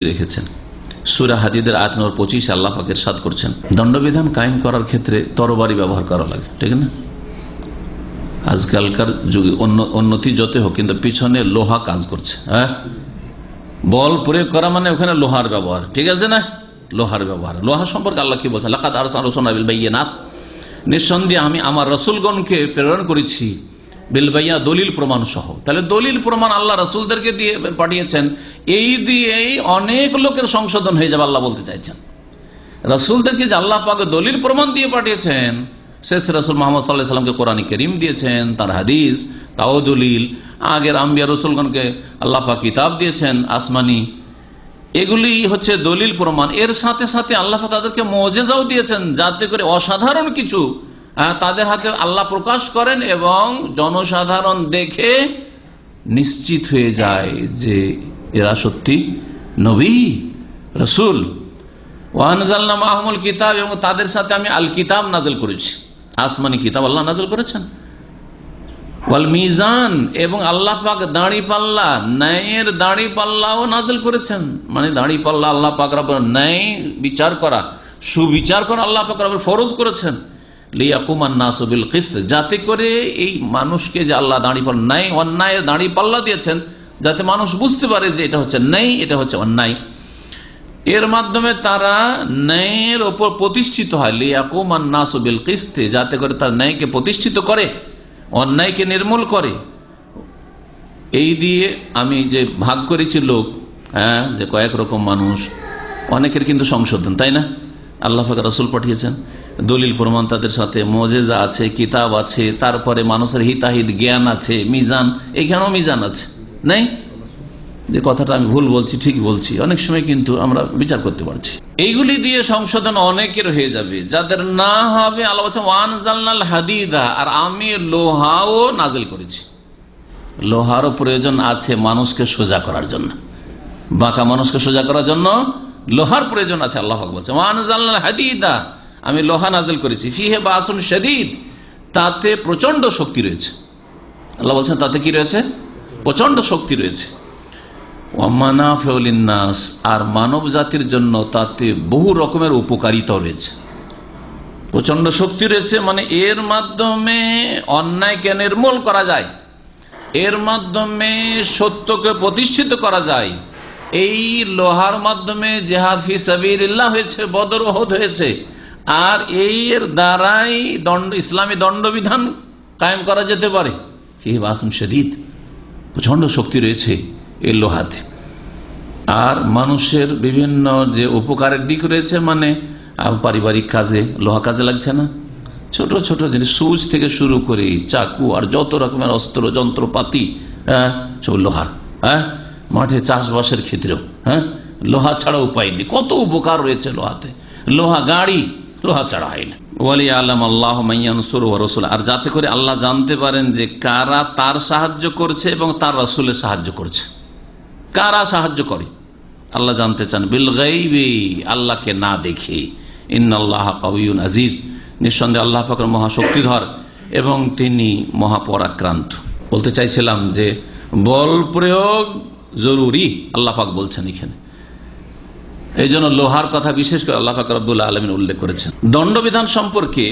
রেখেছেন। সূরা হাদীদের ৮ নম্বর 25 আল্লাহ পাক ইরশাদ করছেন, দণ্ডবিধান কায়েম করার ক্ষেত্রে তরবারি ব্যবহার করা লাগে, ঠিক না? আজকালকার যুগে উন্নতি যত হোক, কিন্তু পিছনে লোহা কাজ করছে। হ্যাঁ, বল প্রয়োগ করা মানে ওখানে লোহার ব্যবহার, ঠিক আছে না? লোহার ব্যবহার। লোহা সম্পর্কে আল্লাহ কি বলছেন? লাকাদ আরসালনা রাসূলানা বিল বায়িনাত, নিঃসন্দেহে আমি আমার রাসূলগণকে প্রেরণ করেছি বিল বায়িনাত, দলিল প্রমাণ সহ। তাহলে দলিল প্রমাণ আল্লাহ রাসূলদেরকে দিয়ে পাঠিয়েছেন, এই দিয়েই অনেক লোকের সংশোধন হয়ে যাবে আল্লাহ বলতে চাইছেন। রাসূলদেরকে যে আল্লাহ পাক দলিল প্রমাণ দিয়ে পাঠিয়েছেন, শেষ রাসূল মুহাম্মদ সাল্লাল্লাহু আলাইহি ওয়াসাল্লামকে কোরআন কারীম দিয়েছেন, তার হাদিস তাও দলিল। আগের আম্বিয়া রাসূলগণকে আল্লাহ পাক কিতাব দিয়েছেন আসমানি, এগুলি হচ্ছে দলিল প্রমাণ। এর সাথে সাথে আল্লাহ পাক তাদেরকে মুজিজাও দিয়েছেন, যাতে করে অসাধারণ কিছু তাদের হাতে আল্লাহ প্রকাশ করেন এবং জনসাধারণ দেখে নিশ্চিত হয়ে যায় যে এরা সত্যি নবী রাসূল। ওয়া আনজালনা মাআহুমুল কিতাব, এবং তাদের সাথে আমি আল কিতাব নাযিল করেছি, আসমানি কিতাব আল্লাহ নাযিল করেছেন। ওয়াল মিজান, এবং আল্লাহ পাক দাড়ি পাল্লা, ন্যায়ের দাড়ি পাল্লাও নাযিল করেছেন। মানে দাড়ি পাল্লা আল্লাহ পাক রব্বুল ন্যায় বিচার করা, সুবিচার করা আল্লাহ পাক রব্বুল ফরজ করেছেন। লিয়াকুমান নাসু বিল কিসত, যাতে করে এই মানুষকে যে আল্লাহ দাড়ি পাল্লা, ন্যায় অন্যায়ের দাড়ি পাল্লা দিয়েছেন, যাতে মানুষ বুঝতে পারে যে এটা হচ্ছে ন্যায়, এটা হচ্ছে অন্যায়। এর মাধ্যমে তারা ন্যায়ের ওপর প্রতিষ্ঠিত হয়। লিয়াকুমান নাসু বিল কিসত, যাতে করে তার ন্যায়কে প্রতিষ্ঠিত করে, অন্যায়কে নির্মূল করে। এই দিয়ে আমি যে ভাগ করেছি লোক, হ্যাঁ, যে কয়েক রকম মানুষ, অনেকের কিন্তু সংশোধন, তাই না? আল্লাহ পাক রাসূল পাঠিয়েছেন, দলিল প্রমাণ তাদের সাথে, মুজিজা আছে, কিতাব আছে, তারপরে মানুষের হিতাহিত জ্ঞান আছে, মিজান, এইখানেও মিজান আছে। নাই যে কথাটা আমি ভুল বলছি, ঠিক বলছি, অনেক সময় কিন্তু আমরা বিচার করতে পারছি। এইগুলি দিয়ে সংশোধন অনেকের হয়ে যাবে, যাদের না হবে। আল্লাহ বলছেন ওয়ানজালনাল হাদিদা, আর আমি লোহাও নাজিল করেছি। লোহারও প্রয়োজন আছে মানুষকে সোজা করার জন্য, বাঁকা মানুষকে সোজা করার জন্য লোহার প্রয়োজন আছে। আল্লাহ পাক বলছেন ওয়ানজালনাল হাদিদা, আমি লোহা নাজিল করেছি। ফিহে বাসুন শাদীদ, তাতে প্রচন্ড শক্তি রয়েছে। আল্লাহ বলছেন তাতে কি রয়েছে? প্রচন্ড শক্তি রয়েছে। ওয়ামানাফিউ লিন্নাস, আর মানব জাতির জন্য তাতে বহু রকমের উপকারিতা রয়েছে। প্রচন্ড শক্তি রয়েছে মানে এর মাধ্যমে অন্যায়কে নির্মূল করা যায়, এর মাধ্যমে সত্যকে প্রতিষ্ঠিত করা যায়। এই লোহার মাধ্যমে জিহাদ ফি সাবিলিল্লাহ হয়েছে, বদর উহুদ হয়েছে, আর এর দ্বারাই ইসলামী দণ্ডবিধান কায়েম করা যেতে পারে। ফিহি বাসুন শাদীদ, প্রচন্ড শক্তি রয়েছে এই লোহাতে। আর মানুষের বিভিন্ন যে উপকারের দিক রয়েছে, মানে পারিবারিক কাজে লোহা কাজে লাগছে না, ছোট ছোট জিনিস, সুচ থেকে শুরু করে চাকু আর যত রকমের অস্ত্র যন্ত্রপাতি, হ্যাঁ, সব লোহার। হ্যাঁ, মাঠে চাষবাসের ক্ষেত্রেও হ্যাঁ, লোহা ছাড়া উপায় নেই, কত উপকার রয়েছে লোহাতে। লোহা গাড়ি লোহা ছাড়া হয় না। ওয়ালি আলাম আল্লাহ মাইয়ানসুরু ওয়া রাসূলুহু, আর যাতে করে আল্লাহ জানতে পারেন যে কারা তার সাহায্য করছে এবং তার রাসূলের সাহায্য করছে, কারা সাহায্য করে আল্লাহ জানতে চান। বিল গায়বি, আল্লাহকে না দেখে। ইন্নাল্লাহা কাওয়িয়্যুন আজিজ, নিঃসন্দেহে আল্লাহ পাক মহাশক্তিধর এবং তিনি মহাপরাক্রান্ত। বলতে চাইছিলাম যে বল প্রয়োগ জরুরি, আল্লাহ পাক বলছেন এখানে। এই জন্য লোহার কথা বিশেষ করে আল্লাহ পাক রব্বুল আলামিন উল্লেখ করেছেন। দণ্ডবিধান সম্পর্কে